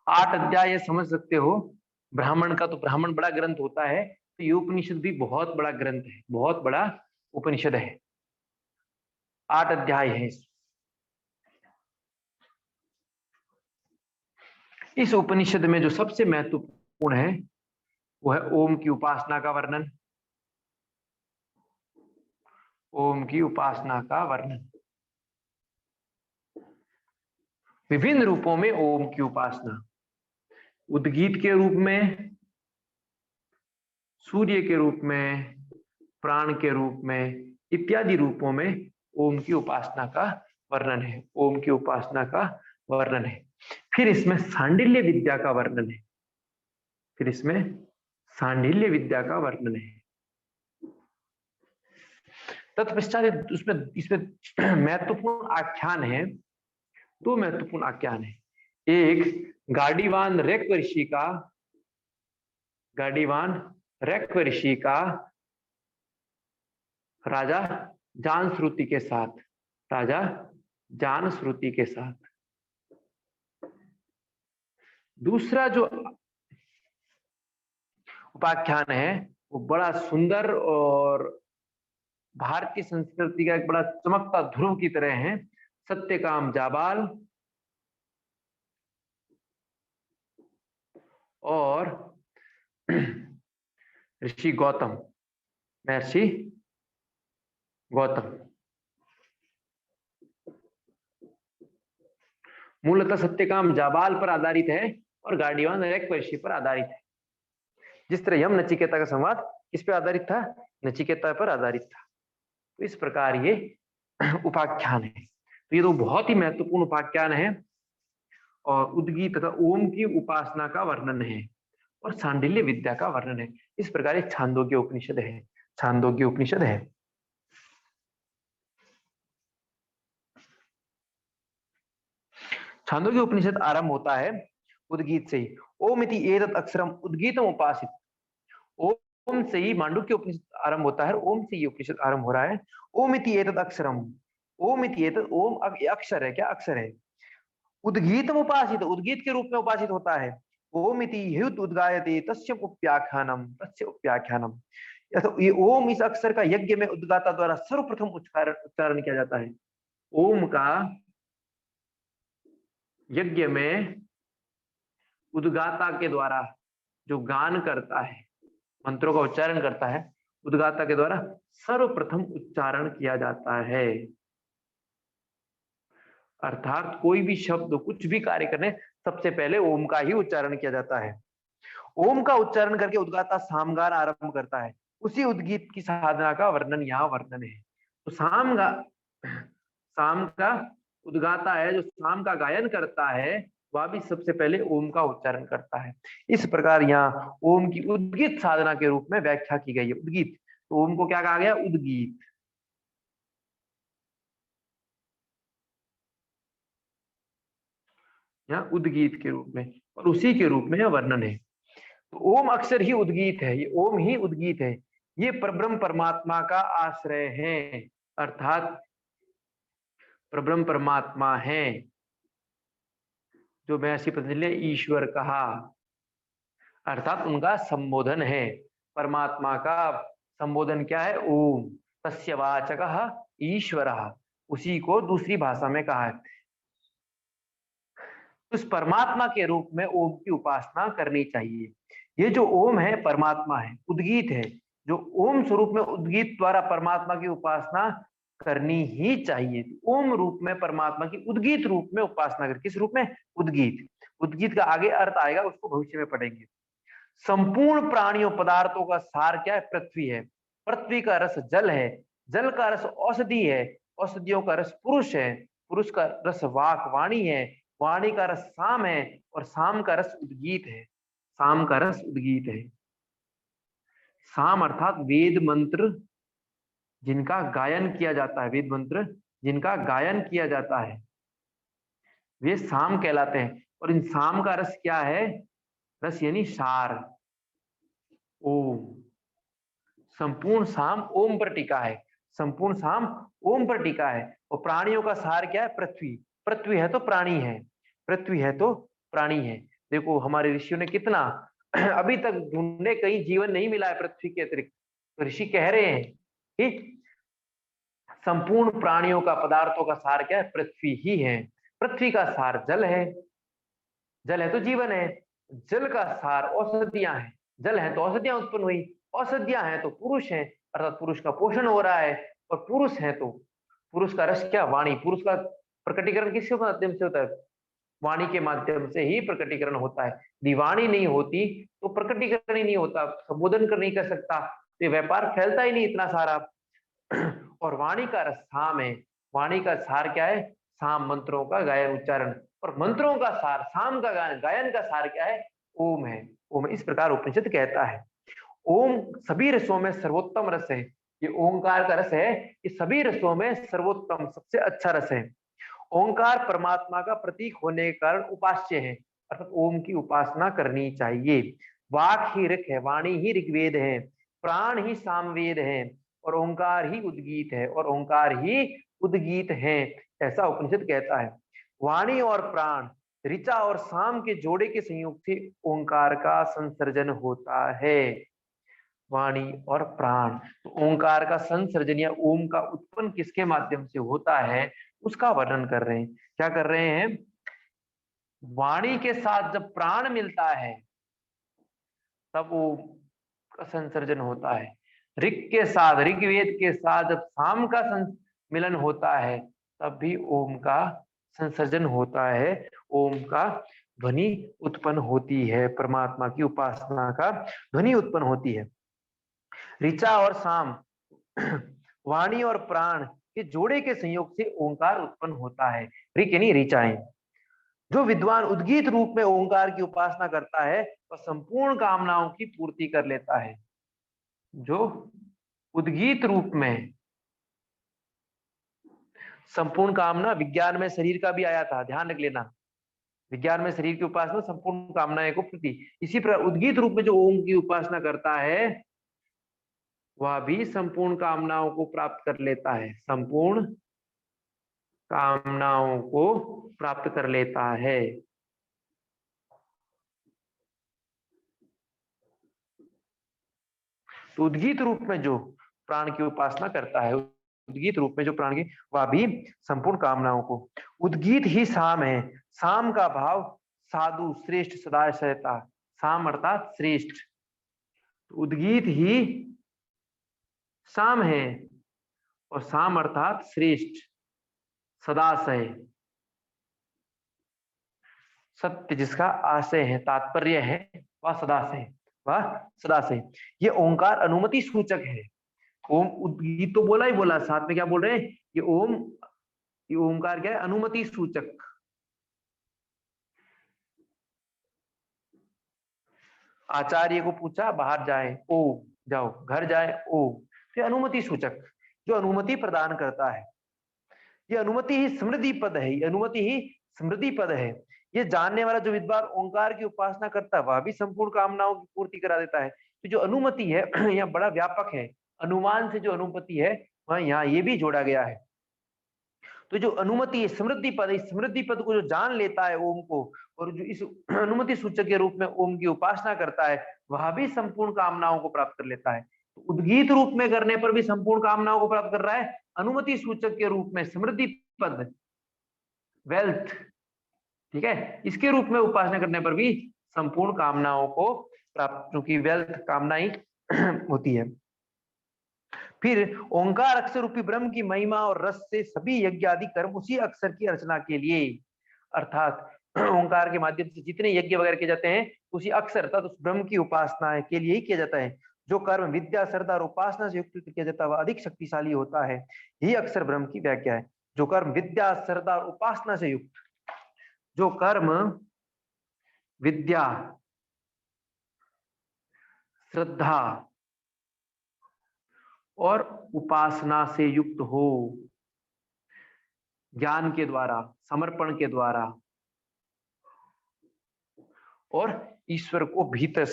8 अध्याय ये समझ सकते हो, ब्राह्मण का तो ब्राह्मण बड़ा ग्रंथ होता है, तो ये उपनिषद भी बहुत बड़ा ग्रंथ है, बहुत बड़ा उपनिषद है। 8 अध्याय है। इस उपनिषद में जो सबसे महत्वपूर्ण है वो है ओम की उपासना का वर्णन, ओम की उपासना का वर्णन, विभिन्न रूपों में ओम की उपासना, उद्गीत के रूप में, सूर्य के रूप में, प्राण के रूप में, इत्यादि रूपों में ओम की उपासना का वर्णन है, ओम की उपासना का वर्णन है। फिर इसमें सांडिल्य विद्या का वर्णन है, फिर इसमें सांडिल्य विद्या का वर्णन है। तत्पश्चात उसमें इसमें महत्वपूर्ण आख्यान है, 2 महत्वपूर्ण आख्यान है। एक गाडीवान ऋषि का, गाडीवान ऋषि का राजा जानश्रुति के साथ, राजा जानश्रुति के साथ। दूसरा जो उपाख्यान है वो बड़ा सुंदर और भारतीय संस्कृति का एक बड़ा चमकता ध्रुव की तरह है, सत्यकाम जाबाल और ऋषि गौतम, महर्षि गौतम। मूलतः सत्यकाम जाबाल पर आधारित है और गाडीवान ऋषि पर आधारित है। जिस तरह यम नचिकेता का संवाद किस पे आधारित था, नचिकेता पर आधारित था। तो इस प्रकार ये उपाख्यान है। तो ये तो बहुत ही महत्वपूर्ण उपाख्यान है और उद्गीत तथा ओम की उपासना का वर्णन है और सांडिल्य विद्या का वर्णन है। इस प्रकार एक छांदोग्य उपनिषद है, छांदोग्य उपनिषद है। छांदोग्य उपनिषद आरंभ होता है उद्गीत से ही। ओम इति एतत् अक्षरम उद्गीतम उपासित। ओम से ही मांडुक्य उपनिषद आरंभ होता है, ओम से ये उपनिषद आरंभ हो रहा है। ओम इति एतत् अक्षरम, ओम इति एतत्, ओम अक्षर है, क्या अक्षर है। उद्गीतम उपासित, उद्गीत के रूप में उपासित होता है। ओम इति ह्युत उद्गायते तस्य उप्याख्यानम, तस्य उप्याख्यानम। ये ओम इस अक्षर का यज्ञ में उद्गाता द्वारा सर्वप्रथम उच्चारण किया जाता है। ओम का यज्ञ में उद्गाता के द्वारा जो गान करता है, मंत्रों का उच्चारण करता है, उद्गाता के द्वारा सर्वप्रथम उच्चारण किया जाता है। अर्थात कोई भी शब्द, कुछ भी कार्य करने सबसे पहले ओम का ही उच्चारण किया जाता है। ओम का उच्चारण करके उद्गाता सामगान आरंभ करता है। उसी उद्गीत की साधना का वर्णन यहाँ वर्णन है। तो साम का उद्गाता है, जो साम का गायन करता है, वह भी सबसे पहले ओम का उच्चारण करता है। इस प्रकार यहाँ ओम की उद्गीत साधना के रूप में व्याख्या की गई है। उद्गीत, तो ओम को क्या कहा गया, उद्गीत। यहाँ उद्गीत के रूप में, और उसी के रूप में यह वर्णन है। तो ओम अक्षर ही उद्गीत है, ये ओम ही उद्गीत है। ये परब्रह्म परमात्मा का आश्रय है, अर्थात परब्रह्म परमात्मा है, जो महर्षि पतंजलि ने ईश्वर कहा, अर्थात उनका संबोधन है। परमात्मा का संबोधन क्या है, ओम। तस्य वाचकः ईश्वरः, उसी को दूसरी भाषा में कहा है। उस परमात्मा के रूप में ओम की उपासना करनी चाहिए। ये जो ओम है परमात्मा है, उद्गीत है, जो ओम स्वरूप में उद्गीत द्वारा परमात्मा की उपासना करनी ही चाहिए। ओम रूप में परमात्मा की उद्गीत रूप में उपासना कर, किस रूप में, उद्गीत। उद्गीत का आगे अर्थ आएगा, उसको भविष्य में पढ़ेंगे। संपूर्ण प्राणियों पदार्थों का सार क्या है, पृथ्वी है। पृथ्वी का रस जल है, जल का रस औषधि है, औषधियों का रस पुरुष है, पुरुष का रस वाक वाणी है, वाणी का रस साम है, और साम का रस उद्गीत है, साम का रस उद्गीत है। साम अर्थात वेद मंत्र जिनका गायन किया जाता है, वेद मंत्र जिनका गायन किया जाता है वे साम कहलाते हैं। और इन साम का रस क्या है? रस यानी सार, ओम। संपूर्ण साम ओम पर टिका है, संपूर्ण साम ओम पर टिका है। और प्राणियों का सार क्या है? पृथ्वी। पृथ्वी है तो प्राणी है, पृथ्वी है तो प्राणी है। देखो हमारे ऋषियों ने कितना अभी तक ढूंढने, कहीं जीवन नहीं मिला है पृथ्वी के अतिरिक्त, तो ऋषि कह रहे हैं कि संपूर्ण प्राणियों का, पदार्थों का सार क्या है? पृथ्वी ही है। पृथ्वी का सार जल है, जल है तो जीवन है। जल का सार औषधियां है, जल है तो औषधियां उत्पन्न हुई, औषधियां हैं तो पुरुष है, अर्थात पुरुष का पोषण हो रहा है। और पुरुष है तो पुरुष का रस क्या? वाणी। पुरुष का प्रकटीकरण किसके माध्यम से होता है? वाणी के माध्यम से ही प्रकटीकरण होता है। यदि वाणी नहीं होती तो प्रकटीकरण ही नहीं होता, संबोधन कर नहीं कर सकता, तो व्यापार फैलता ही नहीं इतना सारा। और वाणी का रस साम है। वाणी का सार क्या है? साम, मंत्रों का गायन उच्चारण। और मंत्रों का सार, साम का गायन, गायन का सार क्या है? ओम है। ओम, इस प्रकार उपनिषद कहता है। ओम सभी रसों में सर्वोत्तम रस है। ये ओंकार का रस है, ये सभी रसों में सर्वोत्तम, सबसे अच्छा रस है। ओंकार परमात्मा का प्रतीक होने के कारण उपास्य है, अर्थात ओम की उपासना करनी चाहिए। वाक ही ऋक है, वाणी ही ऋग्वेद है, प्राण ही सामवेद है, और ओंकार ही उद्गीत है, और ओंकार ही उद्गीत है, ऐसा उपनिषद कहता है। वाणी और प्राण, ऋचा और साम के जोड़े के संयोग से ओंकार का संसर्जन होता है। वाणी और प्राण, तो ओंकार का संसर्जन या ओम का उत्पन्न किसके माध्यम से होता है, उसका वर्णन कर रहे हैं। क्या कर रहे हैं? वाणी के साथ जब प्राण मिलता है तब ओम का संसर्जन होता है। ऋग के साथ, ऋग्वेद के साथ जब साम का मिलन होता है तब भी ओम का संसर्जन होता है, ओम का ध्वनि उत्पन्न होती है, परमात्मा की उपासना का ध्वनि उत्पन्न होती है। ऋचा और साम, वाणी और प्राण के जोड़े के संयोग से ओंकार उत्पन्न होता है। ऋक यानी ऋचाएं। जो विद्वान उद्गीत रूप में ओंकार की उपासना करता है वह संपूर्ण कामनाओं की पूर्ति कर लेता है। जो उद्गीत रूप में, संपूर्ण कामना विज्ञान में शरीर का भी आया था, ध्यान रख लेना, विज्ञान में शरीर की उपासना संपूर्ण कामनाएं को पूर्ति। इसी प्रकार उद्गीत रूप में जो ओम की उपासना करता है वह भी संपूर्ण कामनाओं को प्राप्त कर लेता है, संपूर्ण कामनाओं को प्राप्त कर लेता है। तो उद्गीत रूप में जो प्राण की उपासना करता है, उद्गीत रूप में जो प्राण की, वह भी संपूर्ण कामनाओं को, उद्गीत ही साम है। साम का भाव साधु, श्रेष्ठ, सदाशयता। साम अर्थात श्रेष्ठ, उद्गीत ही साम है, और साम अर्थात श्रेष्ठ, सदाशय, सत्य जिसका आशय है, तात्पर्य है, वह सदाशय, वह सदाशय। ये ओंकार अनुमति सूचक है। ओम उद्गीत तो बोला ही बोला, साथ में क्या बोल रहे हैं? ये ओम, ये ओंकार क्या है? अनुमति सूचक। आचार्य को पूछा, बाहर जाए ओ, जाओ, घर जाए ओ, तो अनुमति सूचक, जो अनुमति प्रदान करता है। ये अनुमति ही समृद्धि पद है, ये अनुमति ही समृद्धि पद है। ये जानने वाला जो विद्वान ओंकार की उपासना करता है वह भी संपूर्ण कामनाओं की पूर्ति करा देता है। तो जो अनुमति है यह बड़ा व्यापक है, अनुमान से जो अनुमति है वह यहाँ ये भी जोड़ा गया है। तो जो अनुमति है समृद्धि पद, इस समृद्धि पद को जो जान लेता है ओम को, और जो इस अनुमति सूचक के रूप में ओम की उपासना करता है वह भी संपूर्ण कामनाओं को प्राप्त कर लेता है। तो उद्गीत रूप में करने पर भी संपूर्ण कामनाओं को प्राप्त कर रहा है, अनुमति सूचक के रूप में समृद्धि पद, वेल्थ, ठीक है, इसके रूप में उपासना करने पर भी संपूर्ण कामनाओं को प्राप्त, क्योंकि वेल्थ कामना ही होती है। फिर ओंकार अक्षर रूपी ब्रह्म की महिमा और रस से सभी यज्ञ आदि कर्म उसी अक्षर की अर्चना के लिए, अर्थात ओंकार के माध्यम से जितने यज्ञ वगैरह किए जाते हैं उसी अक्षर अर्थात उस ब्रह्म की उपासना के लिए ही किया जाता है। जो कर्म विद्या, श्रद्धा और उपासना से युक्त किया जाता है वह अधिक शक्तिशाली होता है, यही अक्षर ब्रह्म की व्याख्या है। जो कर्म विद्या, श्रद्धा और उपासना से युक्त, जो कर्म विद्या, श्रद्धा और उपासना से युक्त हो, ज्ञान के द्वारा, समर्पण के द्वारा, और ईश्वर को भीतर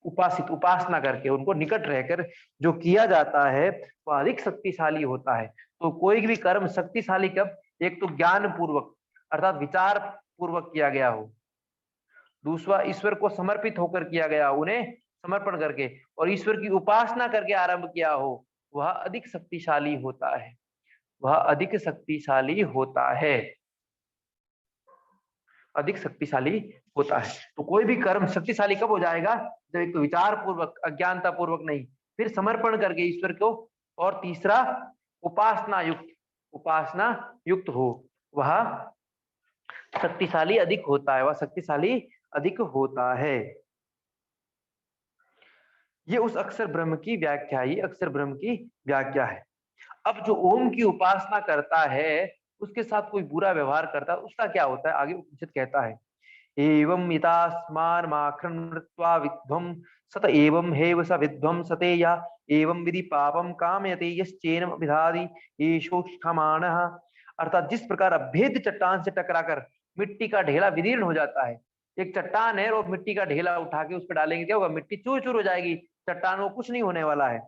उपासित उपासना करके उनको निकट रहकर जो किया जाता है वह अधिक शक्तिशाली होता है। तो कोई भी कर्म शक्तिशाली कब, एक तो ज्ञान पूर्वक अर्थात विचार पूर्वक किया गया हो, दूसरा ईश्वर को समर्पित होकर किया गया, उन्हें समर्पण करके और ईश्वर की उपासना करके आरंभ किया हो, वह अधिक शक्तिशाली होता है, वह अधिक शक्तिशाली होता है, अधिक शक्तिशाली होता है। तो कोई भी कर्म शक्तिशाली कब हो जाएगा, जब एक तो विचार पूर्वक, अज्ञानता पूर्वक नहीं, फिर समर्पण करके ईश्वर को, और तीसरा उपासना युक्त हो, वह शक्तिशाली अधिक होता है, वह शक्तिशाली अधिक होता है। ये उस अक्षर ब्रह्म की व्याख्या, ये अक्षर ब्रह्म की व्याख्या है। अब जो ओम की उपासना करता है उसके साथ कोई बुरा व्यवहार करता है, उसका क्या होता है, आगे उपनिषद कहता है, एवं इतास्मान माखृत्वा विध्वं सत एवं हेव स विध्वं सतेया एवं विधि पापम कामयते यश्चेनम विधादि येषोक्षमाणः। अर्थात जिस प्रकार अभेद चट्टान से टकराकर मिट्टी का ढेला विदीर्ण हो जाता है, एक चट्टान है और मिट्टी का ढेला उठा के उस पर डालेंगे, क्या होगा, मिट्टी चूर चूर हो जाएगी, चट्टान को कुछ नहीं होने वाला है।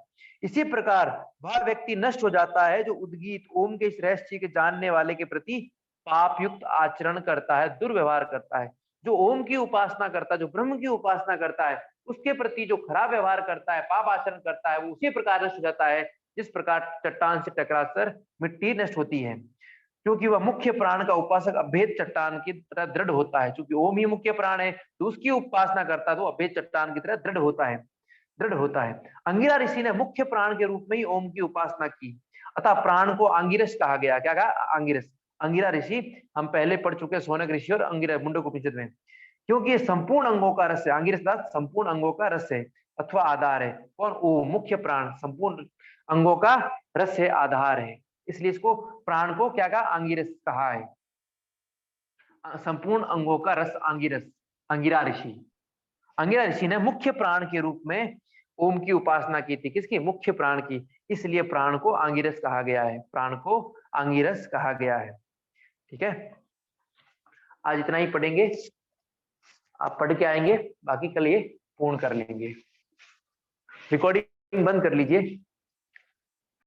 इसी प्रकार वह व्यक्ति नष्ट हो जाता है जो उद्गीत ओम के इस रहस्य के जानने वाले के प्रति पाप युक्त आचरण करता है, दुर्व्यवहार करता है। जो ओम की उपासना करता है, जो ब्रह्म की उपासना करता है, उसके प्रति जो खराब व्यवहार करता है, पाप आचरण करता है, वो उसी प्रकार नष्ट हो जाता है जिस प्रकार चट्टान से टकराकर मिट्टी नष्ट होती है। क्योंकि वह मुख्य प्राण का उपासक अभेद चट्टान की तरह दृढ़ होता है, क्योंकि ओम ही मुख्य प्राण है, तो उसकी उपासना करता है तो अभेद चट्टान की तरह दृढ़ होता है। अंगिरा ऋषि ने मुख्य प्राण के रूप में ही ओम की उपासना की, अतः प्राण को आंगिरस कहा गया। क्या कहा, आंगिरस। अंगिरा ऋषि हम पहले पढ़ चुके, सोनक ऋषि और अंगिरा मुंडक उपनिषद में, क्योंकि ये संपूर्ण अंगों का रस है, आंगिरस संपूर्ण अंगों का रस है अथवा आधार है। कौन, ओम मुख्य प्राण, संपूर्ण अंगों का रस है, आधार है, इसलिए इसको प्राण को क्या कहा, आंगिरस कहा है। संपूर्ण अंगों का रस आंगिरस, अंगिरा ऋषि ने मुख्य प्राण के रूप में ओम की उपासना की थी, किसकी, मुख्य प्राण की, इसलिए प्राण को आंगिरस कहा गया है, प्राण को आंगिरस कहा गया है। ठीक है, आज इतना ही पढ़ेंगे, आप पढ़ के आएंगे, बाकी कल ये पूर्ण कर लेंगे। रिकॉर्डिंग बंद कर लीजिए।